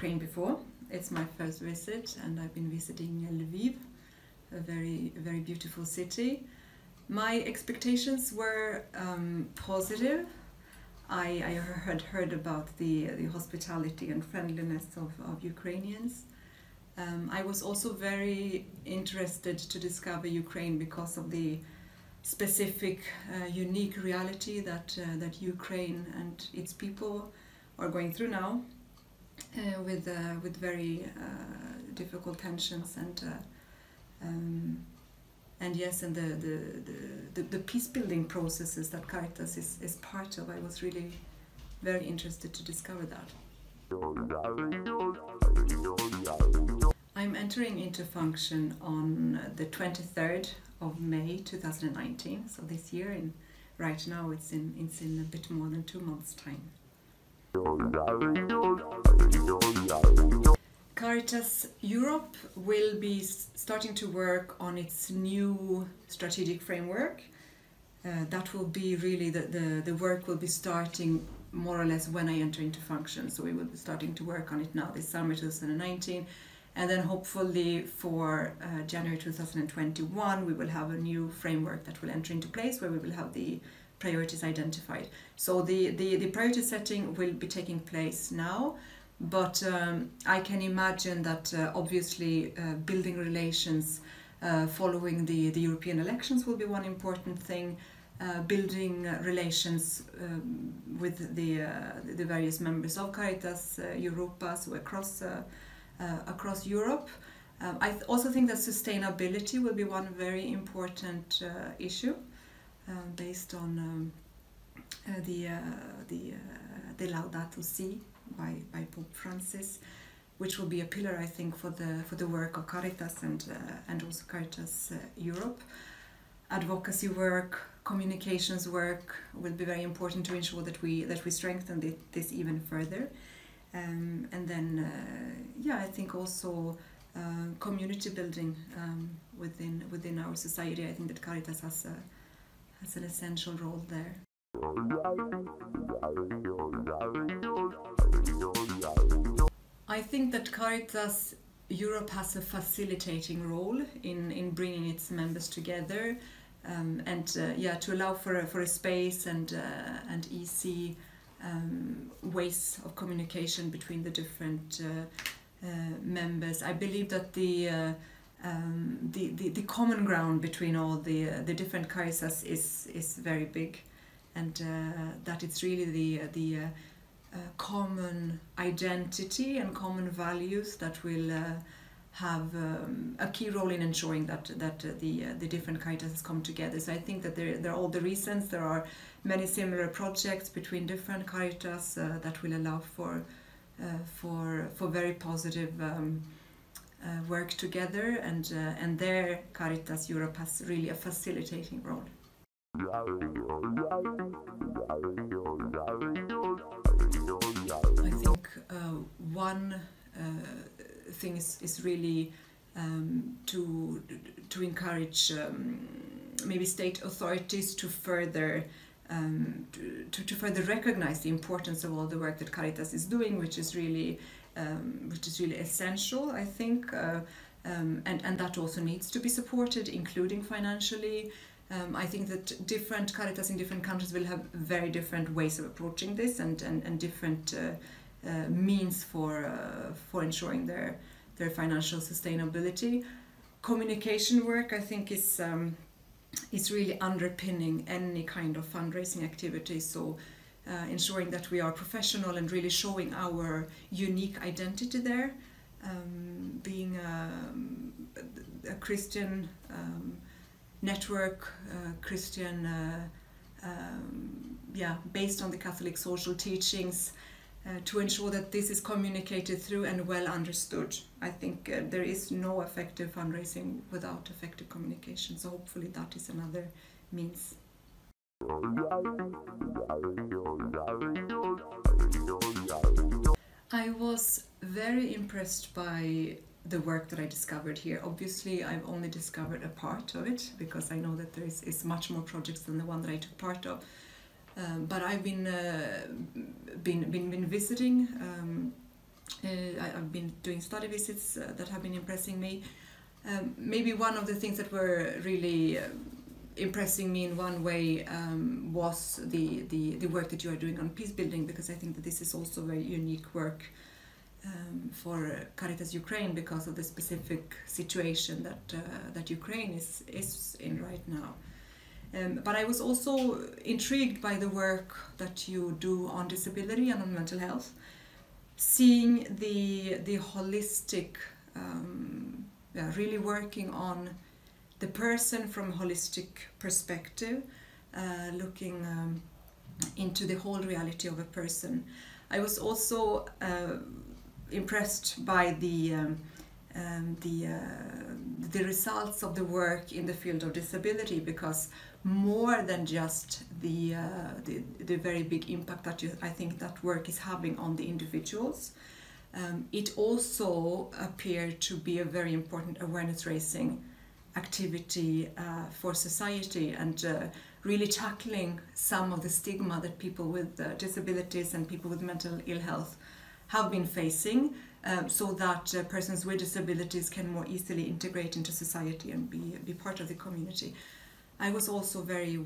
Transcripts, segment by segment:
Ukraine before. It's my first visit, and I've been visiting Lviv, a very, very beautiful city. My expectations were positive. I had heard about the hospitality and friendliness of Ukrainians. I was also very interested to discover Ukraine because of the specific, unique reality that Ukraine and its people are going through now, with very difficult tensions and yes, and the peace building processes that Caritas is part of. I was really very interested to discover that. I'm entering into function on the 23rd of May 2019, so this year, and right now it's in a bit more than 2 months' time. Caritas Europe will be starting to work on its new strategic framework. That will be really, the work will be starting more or less when I enter into function. So we will be starting to work on it now this summer 2019. And then hopefully for January 2021, we will have a new framework that will enter into place where we will have the priorities identified. So the priority setting will be taking place now. But I can imagine that obviously building relations following the European elections will be one important thing. Building relations with the various members of Caritas Europa, so across Europe. I also think that sustainability will be one very important issue based on the Laudato Si by Pope Francis, which will be a pillar, I think, for the work of Caritas and also Caritas Europe. Advocacy work, communications work will be very important to ensure that we strengthen this even further. And then, yeah, I think also community building within our society. I think that Caritas has an essential role there. I think that Caritas Europe has a facilitating role in bringing its members together, and to allow for a space and easy ways of communication between the different members. I believe that the common ground between all the different Caritas is very big, and that it's really the common identity and common values that will have a key role in ensuring that the different Caritas come together. So I think that there are all the reasons. There are many similar projects between different Caritas that will allow for very positive work together, and there Caritas Europe has really a facilitating role. I think one thing is really to encourage maybe state authorities to further recognize the importance of all the work that Caritas is doing, which is really essential, I think, and that also needs to be supported, including financially. I think that different Caritas in different countries will have very different ways of approaching this, and different means for ensuring their financial sustainability. Communication work, I think, is really underpinning any kind of fundraising activity. So ensuring that we are professional and really showing our unique identity there, being a Christian network, Christian, based on the Catholic social teachings, to ensure that this is communicated through and well understood. I think there is no effective fundraising without effective communication, so hopefully that is another means. I was very impressed by the work that I discovered here. Obviously, I've only discovered a part of it, because I know that there is much more projects than the one that I took part of. But I've been visiting I've been doing study visits that have been impressing me. Maybe one of the things that were really impressing me in one way was the work that you are doing on peace building, because I think that this is also very unique work for Karítás Ukraine because of the specific situation that Ukraine is in right now. But I was also intrigued by the work that you do on disability and on mental health, seeing the holistic, really working on the person from a holistic perspective, looking into the whole reality of a person. I was also impressed by the results of the work in the field of disability, because more than just the very big impact that I think that work is having on the individuals, it also appeared to be a very important awareness raising activity for society, and really tackling some of the stigma that people with disabilities and people with mental ill health have been facing, so that persons with disabilities can more easily integrate into society and be part of the community. I was also very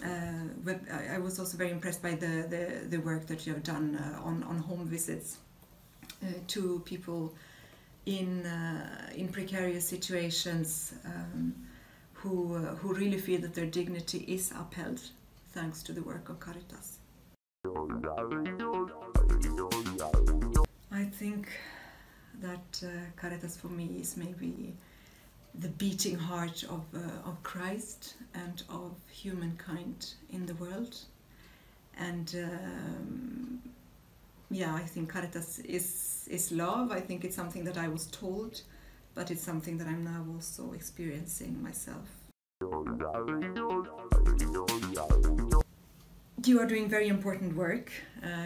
I was also very impressed by the work that you have done on home visits to people in precarious situations, who really feel that their dignity is upheld thanks to the work of Karítás. I think that Karítás for me is maybe the beating heart of Christ and of humankind in the world. And I think Karítás is love. I think it's something that I was told, but it's something that I'm now also experiencing myself. You are doing very important work.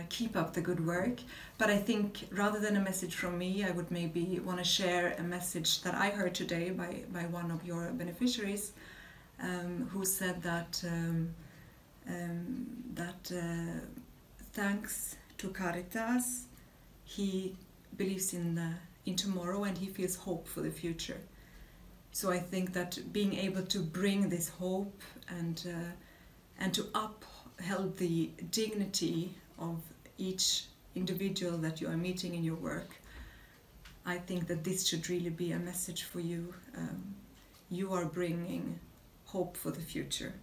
Keep up the good work. But I think rather than a message from me, I would maybe want to share a message that I heard today by one of your beneficiaries, who said that thanks to Karítás, he believes in tomorrow and he feels hope for the future. So I think that being able to bring this hope and to uphold the dignity of each individual that you are meeting in your work, I think that this should really be a message for you. You are bringing hope for the future.